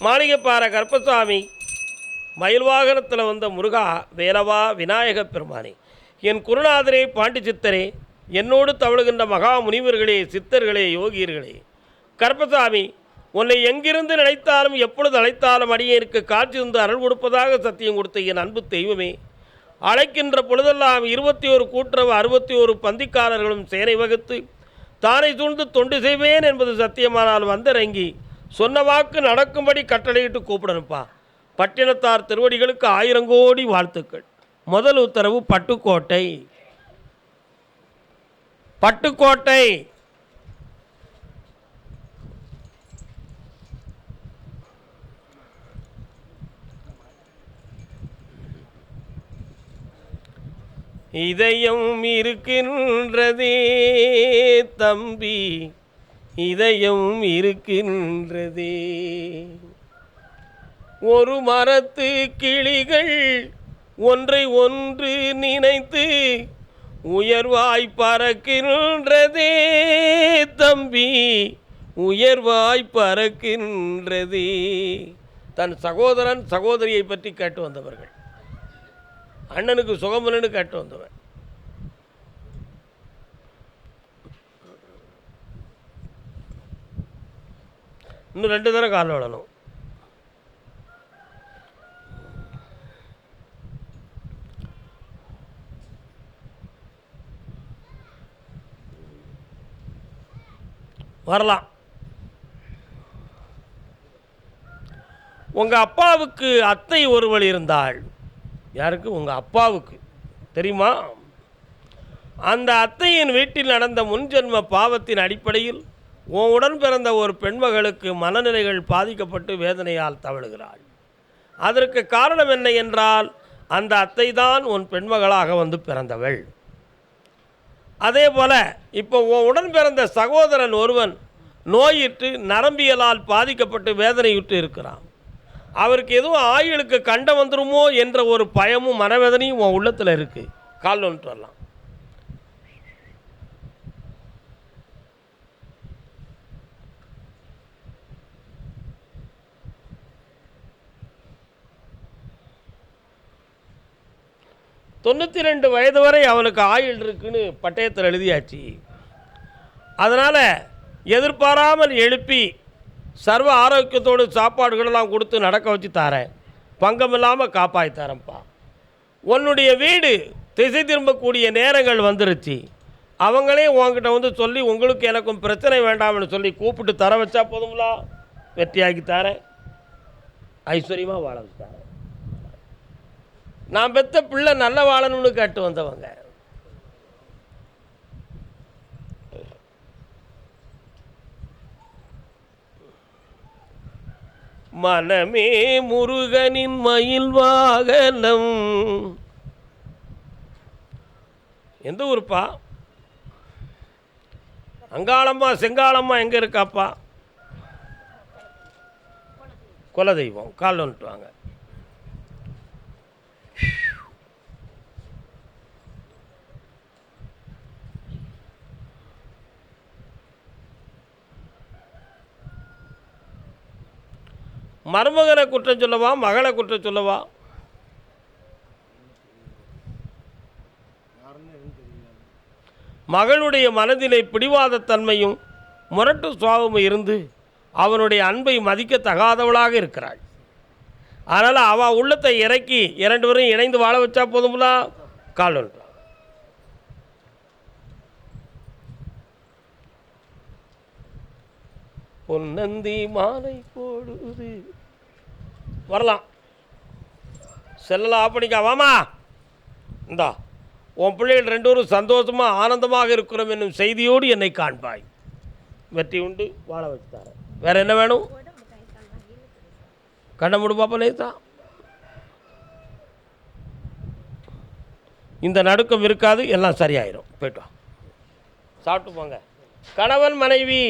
மாளிகைப்பாறை கருப்பசாமி மயில் வாகனத்தில் வந்த முருகா, வேலவா, விநாயக பெருமானே, என் குருநாதரே, பாண்டி சித்தரே, என்னோடு தவழுகின்ற மகா முனிவர்களே, சித்தர்களே, யோகியர்களே, கருப்பசாமி, உன்னை எங்கிருந்து நினைத்தாலும் எப்பொழுது அழைத்தாலும் அடியேற்கு காட்சி வந்து அருள் கொடுப்பதாக சத்தியம் கொடுத்த என் அன்பு தெய்வமே, அழைக்கின்ற பொழுதெல்லாம் 21 கூட்டுறவு 61 பந்திக்காரர்களும் சேனை வகுத்து தானை சூழ்ந்து தொண்டு செய்வேன் என்பது சத்தியமானால் வந்திறங்கி சொன்ன வாக்கு நடக்கும்படி கட்டளையிட்டு கூப்பிடணுப்பா. பட்டினத்தார் திருவடிகளுக்கு 1000 கோடி வாழ்த்துக்கள். முதல் உத்தரவு பட்டுக்கோட்டை. பட்டுக்கோட்டை இதயம் இருக்கின்றதே தம்பி, இதயம் இருக்கின்றதே, ஒரு மரத்து கிளிகள் ஒன்றை ஒன்று நினைத்து உயர்வாய் பறக்கின்றதே தம்பி, உயர்வாய் பறக்கின்றதே. தன் சகோதரன் சகோதரியை பற்றி கேட்டு வந்தவர்கள். அண்ணனுக்கு சுகமனு கேட்டு வந்தவன். இன்னும் 2 தடவை காலில் விடணும். வரலாம். உங்கள் அப்பாவுக்கு அத்தை ஒருவள் இருந்தாள். யாருக்கு? உங்கள் அப்பாவுக்கு. தெரியுமா? அந்த அத்தையின் வீட்டில் நடந்த முன்ஜென்ம பாவத்தின் அடிப்படையில் உன் உடன் பிறந்த ஒரு பெண்மகளுக்கு மனநிலைகள் பாதிக்கப்பட்டு வேதனையால் தவழுகிறாள். அதற்கு காரணம் என்ன என்றால், அந்த அத்தை தான் உன் பெண்மகளாக வந்து பிறந்தவள். அதே போல் இப்போ உன் உடன் பிறந்த சகோதரன் ஒருவன் நோயிட்டு நரம்பியலால் பாதிக்கப்பட்டு வேதனையுற்று இருக்கிறான். அவருக்கு எதுவும் ஆயுளுக்கு கண்டம் வந்துருமோ என்ற ஒரு பயமும் மனவேதனையும் உன் உள்ளத்தில் இருக்குது. கால் வந்துட்டு வரலாம். தொண்ணூற்றி 2 வயது வரை அவனுக்கு ஆயுள் இருக்குன்னு பட்டயத்தில் எழுதியாச்சு. அதனால் எதிர்பாராமல் எழுப்பி சர்வ ஆரோக்கியத்தோடு சாப்பாடுகளெல்லாம் கொடுத்து நடக்க வச்சு தரேன். பங்கம் இல்லாமல் காப்பாற்றி தரேன்ப்பா. உன்னுடைய வீடு திசை திரும்பக்கூடிய நேரங்கள் வந்துருச்சு. அவங்களே உங்ககிட்ட வந்து சொல்லி உங்களுக்கு எனக்கும் பிரச்சனை வேண்டாம்னு சொல்லி கூப்பிட்டு தர வச்சா போதுங்களா? வெற்றியாக்கி தரேன், ஐஸ்வர்யமாக வாழ வச்சு தரேன். நான் பெற்ற பிள்ளை நல்ல வாழணும்னு கேட்டு வந்தவங்க. மனமே முருகனின் மயில் வாகனம். எந்த ஊருப்பா? அங்காளம்மா செங்காளம்மா எங்கே இருக்காப்பா? குலதெய்வம். கால் வந்துட்டு வாங்க. மருமகனை குற்றம் சொல்லவா, மகளை குற்றம் சொல்லவா? மகளுடைய மனதிலே பிடிவாதத்தன்மையும் முரட்டு சுபாவமும் இருந்து அவனுடைய அன்பை மதிக்கத்தகாதவளாக இருக்கிறாள். அதனால் அவள் உள்ளத்தை இறக்கி 2 பேரும் இணைந்து வாழ வச்சா போதுங்களா? கால் வந்துட்டான். பொன்னந்தி மாலை போடுது. வரலாம். செல்லலாம். ஆஃப் பண்ணிக்கா. வாமா, இந்தா உன் பிள்ளைகள் 2 பேரும் சந்தோஷமாக ஆனந்தமாக இருக்கிறோம் என்னும் செய்தியோடு என்னை காண்பாய். வெற்றி உண்டு, வாழ வச்சுத்தார. வேறு என்ன வேணும்? கண்ண முடி பாப்பா. நேத்தா இந்த நடுக்கம் இருக்காது, எல்லாம் சரியாயிரும். போய்ட்டு வா, சாப்பிட்டு போங்க. கணவன் மனைவி,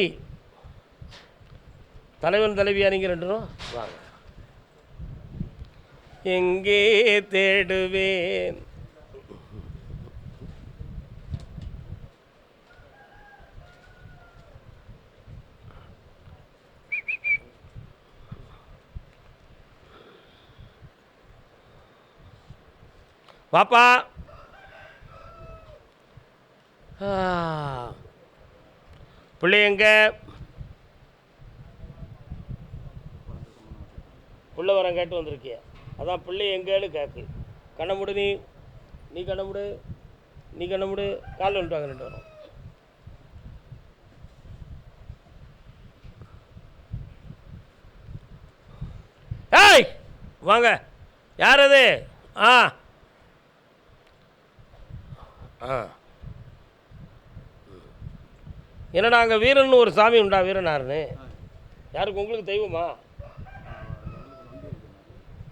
தலைவன் தலைவியா நீங்கள் 2 பேரும் வாங்க. எங்கே தேடுவேன் வாப்பா. பிள்ளை எங்க? பிள்ளை வரம் கேட்டு வந்திருக்கிய, அதான் பிள்ளை எங்கேன்னு கேட்கு. கண்ணை முடு, நீ கண்ணை முடு, நீ கண்ணை முடு. காலில் வந்துட்டு ரெண்டு வரும். ஏய் வாங்க. யார் அது? ஆ ஆ என்னடா அங்கே வீரன் ஒரு சாமி உண்டா? வீரனாருன்னு யாருக்கு? உங்களுக்கு தெய்வமா?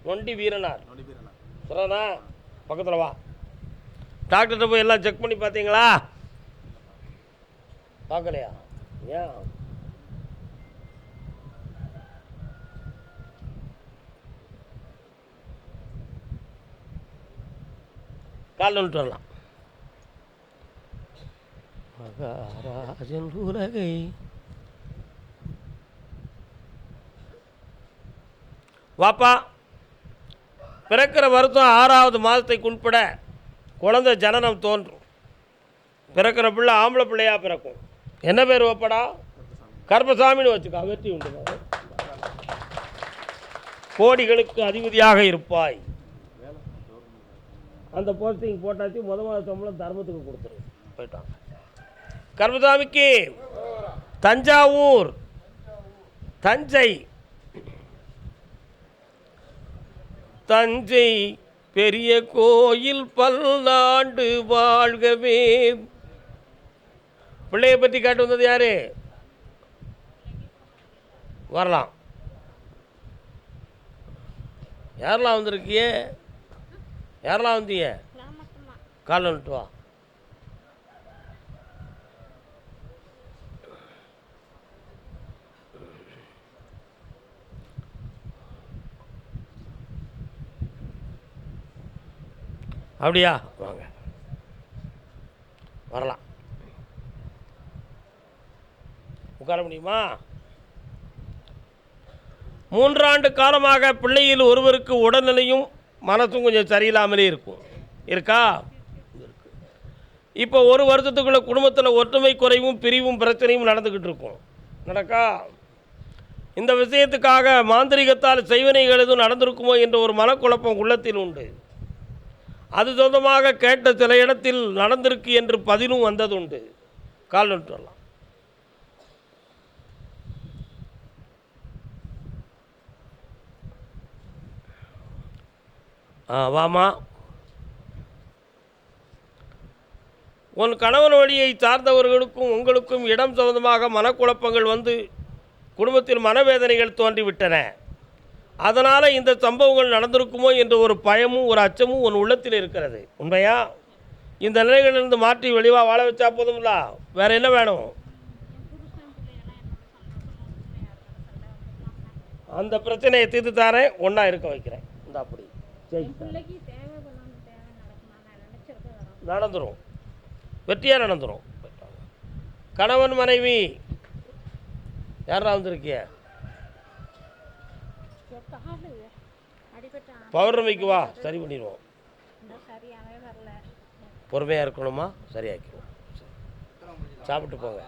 நொண்டி வீரனார் சொல்கிறதா? பக்கத்தில் வா. டாக்டர்கிட்ட போய் எல்லாம் செக் பண்ணி பார்த்தீங்களா? பார்க்கலையா? ஏன்? காலில் வந்துட்டு வரலாம். மகாராஜன் உலகை வாப்பா. பிறக்கிற வருத்தம் 6வது மாதத்தைக்கு உட்பட குழந்தை ஜனனம் தோன்றும். பிறக்கிற பிள்ளை ஆம்பளை பிள்ளையாக பிறக்கும். என்ன பேர் வைப்படா? கர்ப்பசாமின்னு வச்சுக்கா. வெற்றி உண்டு. கோடிகளுக்கு அதிபதியாக இருப்பாய். அந்த போஸ்டிங் போட்டாச்சு. மாத சம்பளம் தர்மத்துக்கு கொடுத்துரு. போயிட்டாங்க. கர்ப்பசாமிக்கு தஞ்சாவூர், தஞ்சை, தஞ்சை பெரிய கோயில் பல்லாண்டு வாழ்கவே. பிள்ளையை பற்றி கேட்டு வந்தது யாரு? வரலாம். யாரெல்லாம் வந்திருக்கிய? யாரெல்லாம் வந்தீங்க? காலில் வந்துட்டு வா. அப்படியா? வாங்க, வரலாம். உட்கார முடியுமா? 3 ஆண்டு காலமாக பிள்ளையில் ஒருவருக்கு உடல்நிலையும் மனசும் கொஞ்சம் சரியில்லாமலே இருக்கும். இருக்கா? இருக்கு. இப்போ 1 வருஷத்துக்குள்ள குடும்பத்தில் ஒற்றுமை குறைவும் பிரிவும் பிரச்சனையும் நடந்துக்கிட்டு இருக்கும். நடக்கா? இந்த விஷயத்துக்காக மாந்திரிகத்தால் செய்வினைகள் எதுவும் நடந்திருக்குமோ என்ற ஒரு மனக்குழப்பம் உள்ளத்தில் உண்டு. அது சொந்தமாக கேட்ட சில இடத்தில் நடந்திருக்கு என்று பதிலும் வந்தது உண்டு. கால் நட்டு வரலாம். வாமா. உன் கணவன் வழியை சார்ந்தவர்களுக்கும் உங்களுக்கும் இடம் சம்பந்தமாக மனக்குழப்பங்கள் வந்து குடும்பத்தில் மனவேதனைகள் தோன்றிவிட்டன. அதனால் இந்த சம்பவங்கள் நடந்திருக்குமோ என்ற ஒரு பயமும் ஒரு அச்சமும் உன் உள்ளத்தில் இருக்கிறது. உண்மையா? இந்த நிலைகளிலிருந்து மாற்றி வெளிவா வாழ வச்சா போதும்ல. வேறு என்ன வேணும்? அந்த பிரச்சனையை தீர்த்து தாரேன். ஒன்றா இருக்க வைக்கிறேன். இந்த அப்படி நடந்துடும். வெற்றியாக நடந்துடும். கணவன் மனைவி யாரா வந்திருக்கிய? பௌர்ணமிக்கு வா, சரி பண்ணிடுவோம். பொறுமையாக இருக்கணுமா? சரியாக்கிடுவோம். சாப்பிட்டு போங்க.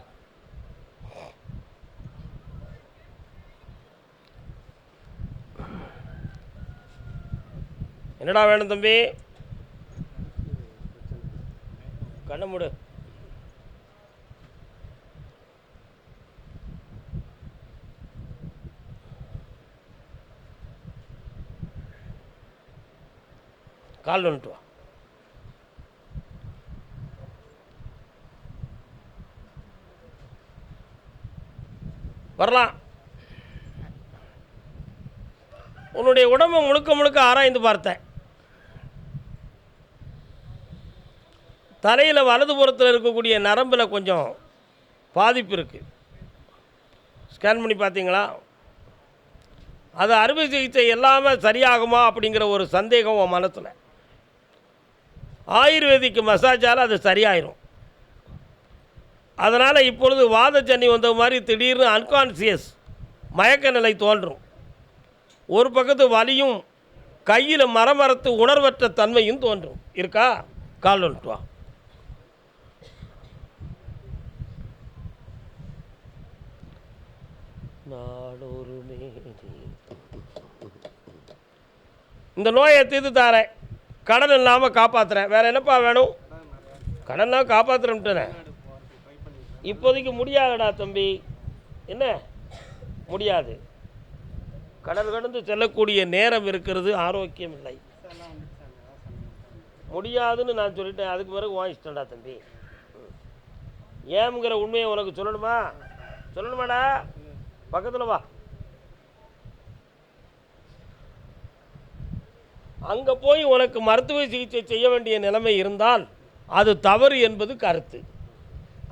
என்னடா வேணும் தம்பி? கண்ணை மூடு. கால் வந்துட்டு வா. வரலாம். உன்னுடைய உடம்பை முழுக்க முழுக்க ஆராய்ந்து பார்த்தேன். தலையில் வலதுபுறத்தில் இருக்கக்கூடிய நரம்பில் கொஞ்சம் பாதிப்பு இருக்குது. ஸ்கேன் பண்ணி பார்த்தீங்களா? அது அறுவை சிகிச்சை எல்லாமே சரியாகுமா அப்படிங்கிற ஒரு சந்தேகம் உன் மனசில். ஆயுர்வேதிக் மசாஜால் அது சரியாயிரும். அதனால் இப்பொழுது வாதச்சன்னி வந்த மாதிரி திடீர்னு அன்கான்சியஸ் மயக்க நிலை தோன்றும். ஒரு பக்கத்து வலியும் கையில் மரமரத்து உணர்வற்ற தன்மையும் தோன்றும். இருக்கா? கால் வந்துட்டு வா. நாடொரு மேனி. இந்த நோயை தீர்த்து தாரேன், கடன் இல்லாமல் காப்பாற்றுறேன். வேறு என்னப்பா வேணும்? கடன்லாம் காப்பாற்றுறேன்ட்டேனே. இப்போதைக்கு முடியாதுடா தம்பி. என்ன முடியாது? கடல் கடந்து செல்லக்கூடிய நேரம் இருக்கிறது, ஆரோக்கியம் இல்லை. முடியாதுன்னு நான் சொல்லிட்டேன், அதுக்கு பிறகு வாங்கிச்சிட்டேன்டா தம்பி. ஏங்கிற உண்மையை உனக்கு சொல்லணுமா? சொல்லணுமாடா? பக்கத்தில் வா. அங்கே போய் உனக்கு மருத்துவ சிகிச்சை செய்ய வேண்டிய நிலைமை இருந்தால் அது தவறு என்பது கருத்து.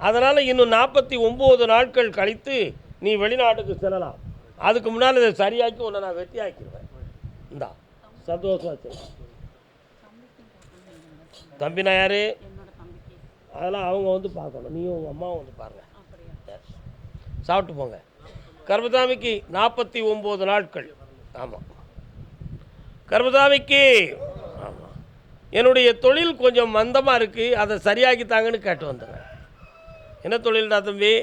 அதனால் இன்னும் 49 நாட்கள் கழித்து நீ வெளிநாட்டுக்கு செல்லலாம். அதுக்கு முன்னால் இதை சரியாக்கி உன்னை நான் வெட்டி ஆக்கிடுவேன். இந்தா சந்தோஷம். தம்பி நான் யார்? அதெல்லாம் அவங்க வந்து பார்க்கணும். நீயும் உங்கள் அம்மாவும் வந்து பாருங்கள். சாப்பிட்டு போங்க. கர்மசாமிக்கு 49 நாட்கள். ஆமாம், கர்மசாமிக்கு. ஆமாம், என்னுடைய தொழில் கொஞ்சம் மந்தமாக இருக்குது, அதை சரியாக்கித்தாங்கன்னு கேட்டு வந்துடுறேன். என்ன தொழில்டா தம்பி?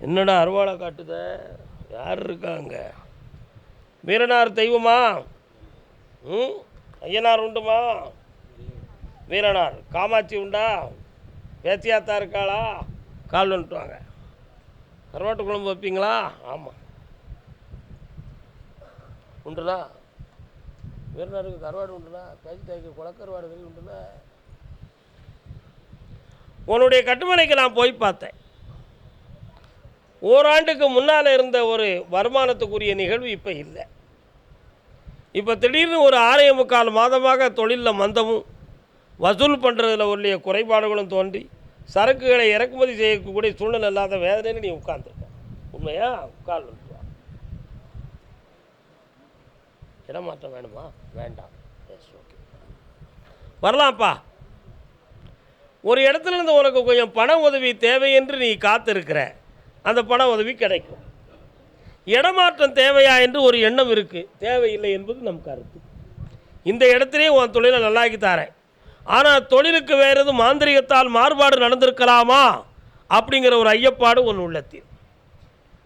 என்னடா அருவாளை காட்டுத? யார் இருக்காங்க? வீரனார் தெய்வமா? ஐயனார் உண்டுமா? வீரனார் காமாட்சி உண்டா? பேச்சியாத்தா இருக்காளா? கால் வந்துட்டுவாங்க. கருவாட்டு குழம்பு வைப்பீங்களா? ஆமாம் உண்டுலா. வீரனாருக்கு கருவாடு உண்டுலா. பேச்சு தாய்க்கு குளக்கருவாடுகள் உண்டுல. உன்னுடைய கட்டுமனைக்கு நான் போய் பார்த்தேன். ஓராண்டுக்கு முன்னால் இருந்த ஒரு வருமானத்துக்குரிய நிகழ்வு இப்போ இல்லை. இப்போ திடீர்னு ஒரு 6.25 மாதமாக தொழிலில் மந்தமும் வசூல் பண்ணுறதுல உள்ள குறைபாடுகளும் தோன்றி சரக்குகளை இறக்குமதி செய்யக்கூடிய சூழ்நிலை இல்லாத வேதனைன்னு நீ உட்கார்ந்துருக்க. உண்மையா? உட்கார். இடமாற்றம் வேணுமா? வேண்டாம். எஸ், ஓகே, வரலாம்ப்பா. ஒரு இடத்துல இருந்து உனக்கு கொஞ்சம் பண உதவி தேவை என்று நீ காத்திருக்கிற, அந்த பண உதவி கிடைக்கும். இடமாற்றம் தேவையா என்று ஒரு எண்ணம் இருக்குது, தேவையில்லை என்பது நம் கருத்து. இந்த இடத்துலேயே உன் தொழிலை நல்லாக்கி தாரேன். ஆனால் தொழிலுக்கு வேறு எதுவும் மாந்திரிகத்தால் மாறுபாடு நடந்திருக்கலாமா அப்படிங்கிற ஒரு ஐயப்பாடு ஒன்று உள்ளத்தில்.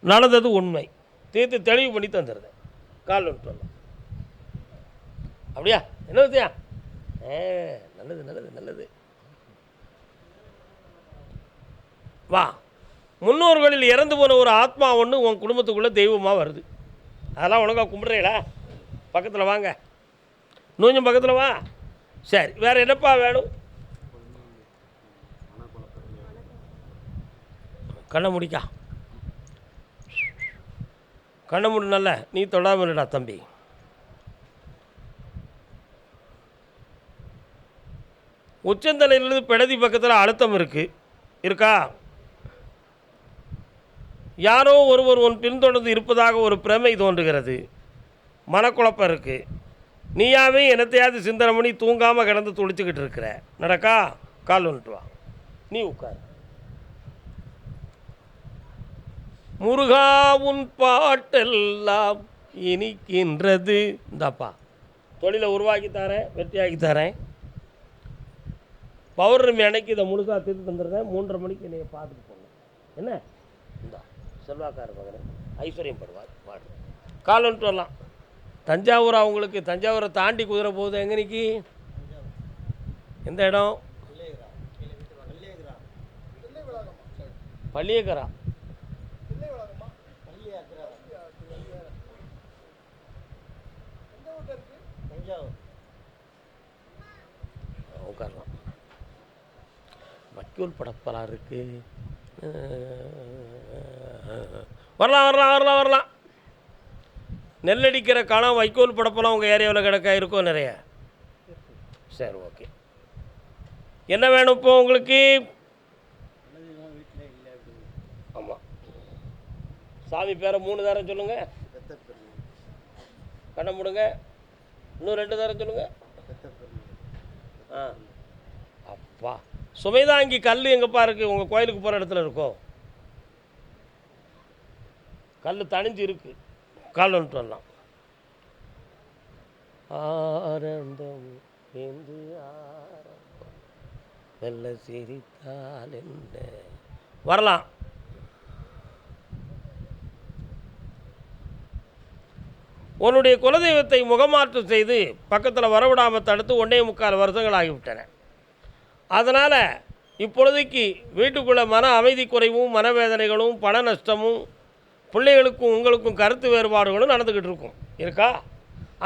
நடந்தது உண்மை, தீர்த்து தெளிவு பண்ணி தந்துடுறேன். கால் வந்துட்டு அப்படியா? என்ன வித்தியா? நல்லது நல்லது நல்லது. வா. முன்னோர்களில் இறந்து போன ஒரு ஆத்மா ஒன்று உன் குடும்பத்துக்குள்ளே தெய்வமாக வருது. அதெல்லாம் ஒழுங்காக கும்பிட்றீங்களா? பக்கத்தில் வாங்க, இன்னும் பக்கத்தில் வா. சரி, வேறு என்னப்பா வேணும்? கண்ணை முடிக்கா. கண்ணை முடி. நல்ல நீ தொடாமல் இல்லடா தம்பி. உச்சந்தலையிலிருந்து பிடதி பக்கத்தில் அழுத்தம் இருக்கா? யாரோ ஒருவர் உன் பின்தொடர்ந்து இருப்பதாக ஒரு பிரமை தோன்றுகிறது. மனக்குழப்பம் இருக்குது. நீயாவே என்னத்தையாவது சிந்தனை பண்ணி தூங்காமல் கிடந்து துளிச்சுக்கிட்டு இருக்கிற. நடக்கா? கால் வந்துட்டு வா. நீ உட்கார். முருகா உன் பாட்டெல்லாம் இனிக்கின்றது. இந்தாப்பா தொழிலை உருவாக்கி தரேன், வெற்றியாக்கி தரேன். பௌர்ணமி அன்னைக்கு இதை முழுசாக தீர்த்து தந்துடுறேன். 3:30 மணிக்கு என்னைய பார்த்துட்டு போங்க. என்ன? இந்தா செல்வாக்கார மகன் ஐஸ்வர்யம் படுவார். பாடு. கால் வந்துட்டு வரலாம். தஞ்சாவூர் அவங்களுக்கு. தஞ்சாவூரை தாண்டி குதிரை போகுது. எங்கே நிற்கி? எந்த இடம்? பள்ளியக்கரா. உட்காரலாம். வக்கீல் படப்பலாம் இருக்கு. வரலாம். நெல்லடிக்கிற காலம் வைக்கோல் படப்பெல்லாம் உங்கள் ஏரியாவில் கிடக்கா? இருக்கும் நிறைய. சரி, ஓகே. என்ன வேணும் இப்போ உங்களுக்கு? ஆமாம், சாமி பேரை 3 தரம் சொல்லுங்கள். கண்ணை முடுங்க. இன்னும் 2 தரம் சொல்லுங்கள். அப்பா, சுமைதாங்கி கல் எங்கப்பா இருக்குது? உங்கள் கோயிலுக்கு போகிற இடத்துல இருக்கும். கல் தணிஞ்சு இருக்குது. கால் வந்துட்டு வரலாம். ஆனந்தம் என்று ஆரம்பம் வெல்ல சிரித்தால் என்ன வரலாம். உன்னுடைய குலதெய்வத்தை முகமாற்றம் செய்து பக்கத்தில் வரவிடாமல் தடுத்து 1.25 வருஷங்கள் ஆகிவிட்டன. அதனால் இப்பொழுதைக்கு வீட்டுக்குள்ளே மன அமைதி குறைவும் மனவேதனைகளும் பண நஷ்டமும் பிள்ளைகளுக்கும் உங்களுக்கும் கருத்து வேறுபாடுகளும் நடந்துக்கிட்டு இருக்கும். இருக்கா?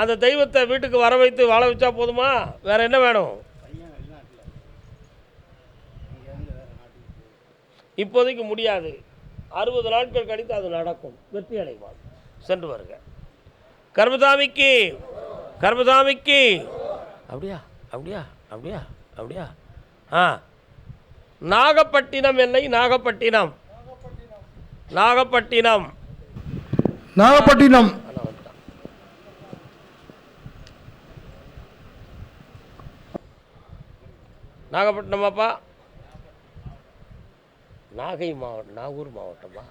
அந்த தெய்வத்தை வீட்டுக்கு வர வைத்து வாழ வச்சா போதுமா? வேறு என்ன வேணும்? இப்போதைக்கு முடியாது. 60 நாட்கள் கழித்து அது நடக்கும். வெற்றி அடைவாள். சென்று வருக. கர்மசாமிக்கு கர்மசாமிக்கு. அப்படியா அப்படியா அப்படியா அப்படியா? நாகப்பட்டினம் இல்லை, நாகப்பட்டினம் நாகப்பட்டினம் நாகப்பட்டினம். நாகப்பட்டினமாப்பா? நாகை மாவட்டம், நாகூர் மாவட்டமா?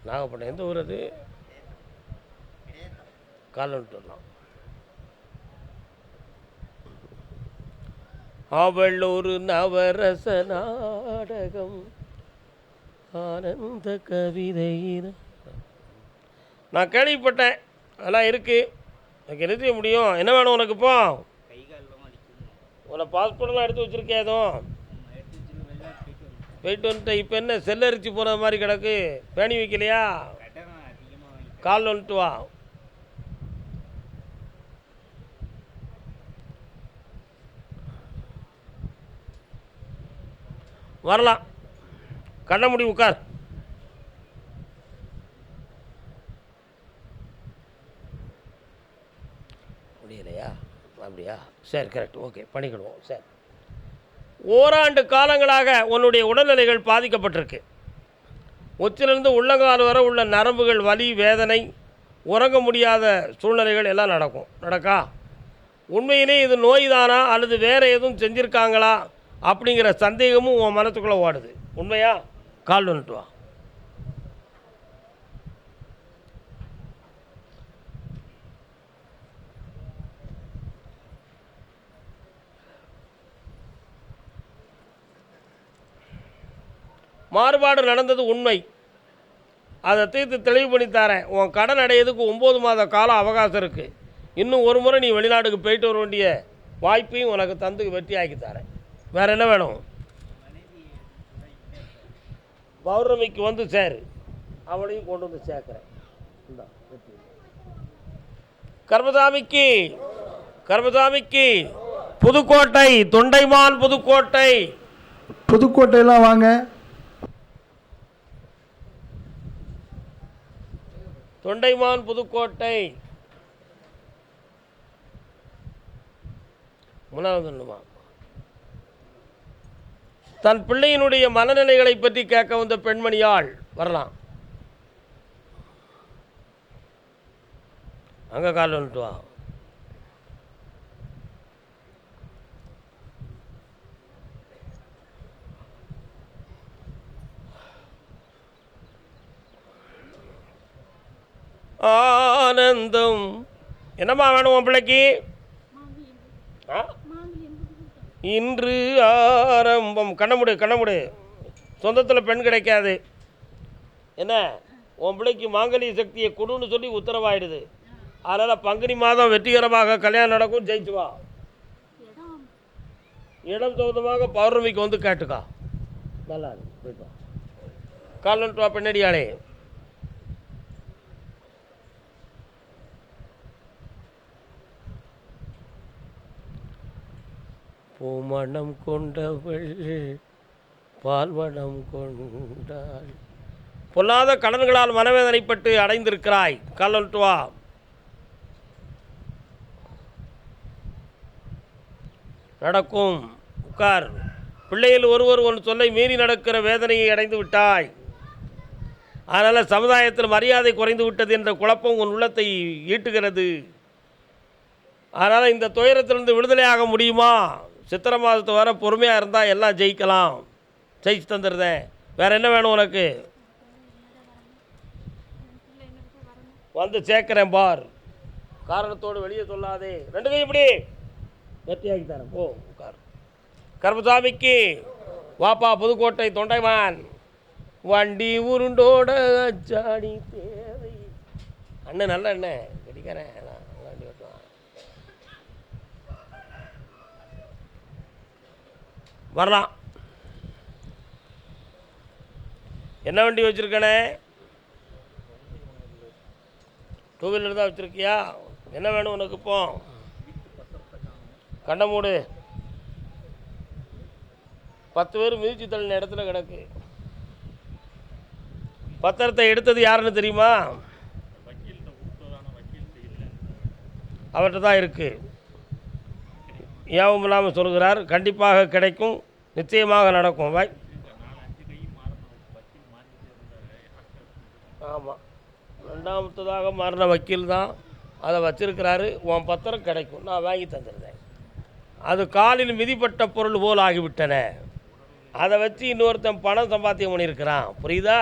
நாகப்பட்டினம். எந்த ஊர் அது? காலன்ட்டு வரலாம். அவள் ஒரு நவரச நாடகம் ஆனந்த கவிதையின. நான் கேள்விப்பட்டேன். அதெல்லாம் இருக்குது. எனக்கு என்ன செய்ய முடியும்? என்ன வேணும் உனக்கு? இப்போ உன்னை பாஸ்போர்ட்டெல்லாம் எடுத்து வச்சுருக்கேன். எதுவும் போயிட்டு வந்துட்டு இப்போ என்ன செல்லரிச்சு போகிற மாதிரி கிடக்கு? பேணி வைக்கலையா? கால் வந்துட்டு வா. வரலாம். கண்ண முடி உட்கார். முடியலையா? அப்படியா? சரி, கரெக்ட். ஓகே, பண்ணிக்கிடுவோம். சரி. ஓராண்டு காலங்களாக உன்னுடைய உடல்நிலைகள் பாதிக்கப்பட்டிருக்கு. உச்சிலிருந்து உள்ளங்கால் வரை உள்ள நரம்புகள் வலி, வேதனை, உறங்க முடியாத சூழ்நிலைகள் எல்லாம் நடக்கா? உண்மையிலே இது நோய் தானா அல்லது வேறு எதுவும் செஞ்சுருக்காங்களா அப்படிங்கிற சந்தேகமும் உன் மனத்துக்குள்ளே ஓடுது. உண்மையா? கால் வந்துட்டு வா. மாறுபாடு நடந்தது உண்மை. அதை தீர்த்து தெளிவு பண்ணி தரேன். உன் கடன் அடையிறதுக்கு 9 மாத காலம் அவகாசம் இருக்குது. இன்னும் ஒரு முறை நீ வெளிநாட்டுக்கு போயிட்டு வர வேண்டிய வாய்ப்பையும் உனக்கு தந்து வெற்றி ஆக்கி தரேன். வேறு என்ன வேணும்? பௌர்ணமிக்கு வந்து சேரு. அவளையும் கொண்டு வந்து சேர்க்குறேன். கர்மசாமிக்கு கர்மசாமிக்கு புதுக்கோட்டை, தொண்டைமான் புதுக்கோட்டை. புதுக்கோட்டையெல்லாம் வாங்க. தொண்டைமான் புதுக்கோட்டை. மூணாவது ஒன்றுமா? தன் பிள்ளையினுடைய மனநிலைகளை பற்றி கேட்க வந்த பெண்மணியாள். வரலாம். அங்கே கால் வந்துட்டு வா. ஆனந்தம். என்னம்மா வேணும் உன் பிள்ளைக்கு? இன்று ஆரம்பம். கண்ணமுடு. சொந்தத்தில் பெண் கிடைக்காது. என்ன, உன் பிள்ளைக்கு மாங்கல்ய சக்தியை கொடுன்னு சொல்லி உத்தரவாயிடுது. அதனால் பங்குனி மாதம் வெற்றிகரமாக கல்யாணம் நடக்கும். ஜெயிச்சு வா. இடம் சொந்தமாக பௌர்ணமிக்கு வந்து கேட்டுக்கா. நல்லா போயிட்டு வா. கால் வந்துட்டு வா பெண்ணடியாளே. பூமணம் கொண்டவள் பால்வனம் கொண்டாள். பொல்லாத கடன்களால் மனவேதனைப்பட்டு அடைந்திருக்கிறாய். கால் வந்துட்டு வா. நடக்கும். உட்கார். பிள்ளைகள் ஒருவர் ஒன்று சொல்லை மீறி நடக்கிற வேதனையை அடைந்து விட்டாய். அதனால் சமுதாயத்தில் மரியாதை குறைந்து விட்டது என்ற குழப்பம் உன் உள்ளத்தை ஈட்டுகிறது. அதனால் இந்த துயரத்திலிருந்து விடுதலையாக முடியுமா? சித்திரை மாதத்து வர பொறுமையாக இருந்தால் எல்லாம் ஜெயிக்கலாம். ஜெயிச்சு தந்துடுறேன். வேறு என்ன வேணும் உனக்கு? வந்து சேர்க்குறேன் பார். காரணத்தோடு வெளியே சொல்லாதே. 2 கையும் இப்படி வெற்றியாக்கி தரேன். போ உட்கார். கருப்பசாமிக்கு வாப்பா புதுக்கோட்டை தொண்டைமான் வண்டி உருண்டோட அச்சாடி தேவை. அண்ணன் நல்ல அண்ணன் கடிக்கிறேன். வண்டி ஓட்டுவான். வரலாம். என்ன வண்டி வச்சுருக்கனே? 2 வீலர் தான் வச்சுருக்கியா? என்ன வேணும் உனக்கு? இப்போ கண்ணை மூடு. 10 பேர் மிதிச்சு தள்ளின இடத்துல கிடக்கு. பத்திரத்தை எடுத்தது யாருன்னு தெரியுமா? அவர்கிட்ட தான் இருக்குது. ஏவும் இல்லாமல் சொல்கிறார். கண்டிப்பாக கிடைக்கும், நிச்சயமாக நடக்கும். ஆமாம், 2வது மாறின வக்கீல் தான் அதை வச்சிருக்கிறாரு. உன் பத்திரம் கிடைக்கும், நான் வாங்கி தந்துடுறேன். அது காலில் மிதிப்பட்ட பொருள் போல் ஆகிவிட்டன. அதை வச்சு இன்னொருத்தன் பணம் சம்பாத்தியம் பண்ணியிருக்கிறான். புரியுதா?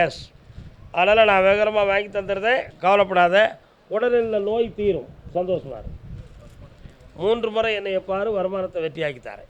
எஸ். அதனால் நான் வேகமாக வாங்கி தந்துடுறேன். கவலைப்படாத. உடலில் நோய் தீரும். சந்தோஷமாக 3 முறை என்னை எப்பாரு வருமானத்தை வெற்றியாக்கி தரேன்.